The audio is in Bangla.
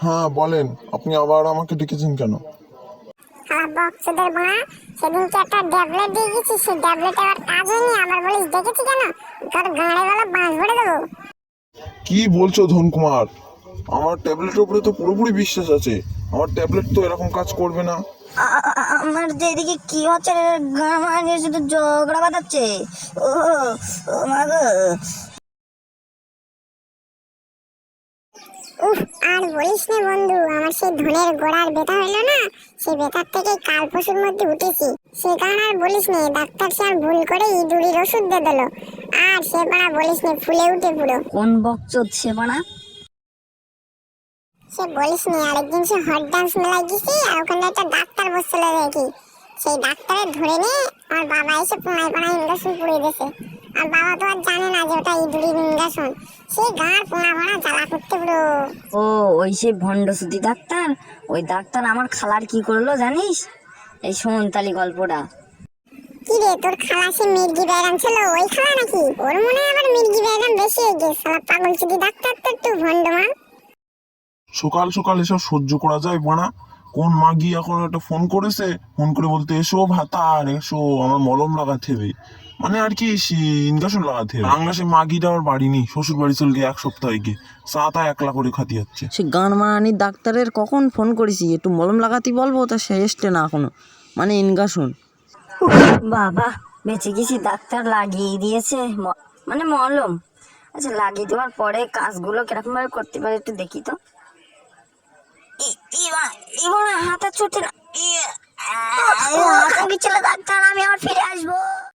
হ্যাঁ বলেন, আপনি আবার আমাকে ডেকেছেন কেন? আমার বক্সদের বাড়া সেদিনকে একটা ট্যাবলেট দিয়ে গেছি, সেই ট্যাবলেট আবার কাজ হয়নি, আবার বলিস দেখেছি কেন? তোর গাঁড়ে গলা বাঁশ ভরে দেবো। কি বলছো ধনকুমার? আমার ট্যাবলেটের উপরে তো পুরোপুরি বিশ্বাস আছে। আমার ট্যাবলেট তো এরকম কাজ করবে না। আমার যে এদিকে কি হচ্ছে রে, গান মানে শুধু ঝগড়া বাঁধাচ্ছে। ও ও মা গো। উফ, আর বলিস না বন্ধু, আমার সেই ধনের গোড়ার ব্যথা হইলো না, সেই ব্যথার থেকে কাল পরশুর মধ্যে উঠেছি। সে কারণে আর বলিস না, ডাক্তার সে আর ভুল করে ইঁদুরির ওষুধ দিয়ে দিল। আর সে পাড়া বলিস না, ফুলে উঠে পুরো। কোন বকচোদ সে বানা? সে বলিস না, আরেকদিন সে হট ডান্স মেলায় গেছি, আর ওখানে একটা ডাক্তার বসছিল দেখি। সেই ডাক্তারের ধরে নিয়ে আমার বাবা এসে পোনায় পোনায় ইঞ্জেকশন পুড়িয়ে দিয়েছে। আর বাবা তো আর জানে না যে ওটা ইঁদুরির ইঞ্জেকশন। সেই গাঁর পোনা পোনা জ্বালা করতে পুরো। ও ওই সে ভণ্ডসুতি ডাক্তার। ওই ডাক্তার আমার খালার কি করলো জানিস? এই শোন তালি গল্পটা। কি রে, তোর খালা সে মির্গি ব্যায়াম ছিল, ওই খালা নাকি? ওর মনে হয় আবার মির্গি ব্যায়াম বেশি হয়ে গেছে। শালা পাগল চুদি ডাক্তার তো একটু ভণ্ডমান। সকাল সকাল এসব সহ্য করা যায় বানা? কোন মাগি এখন একটা ফোন করেছে, ফোন করে বলতে এসো ভাতার এসো, আমার মলম লাগাতে হবে, মানে আর কি ইনজেকশন লাগাতে হবে। বাংলা সে মাগিটা আর বাড়ি নেই, শ্বশুর বাড়ি চলে গিয়ে 1 সপ্তাহ গিয়ে চা তা 1 লাখ করে খাতি যাচ্ছে। সে গান মারানি ডাক্তারের কখন ফোন করেছি, একটু মলম লাগাতে বলবো, তা সে এসছে না এখনো, মানে ইনগাসন। বাবা বেঁচে গেছি, ডাক্তার লাগিয়ে দিয়েছে মানে মলম। আচ্ছা, লাগিয়ে দেওয়ার পরে কাজগুলো কিরকম ভাবে করতে পারে একটু দেখি তো। হাতে ছুটে না, হাতে বিচ্ছিল ডাক্তার, আমি আবার ফিরে আসবো।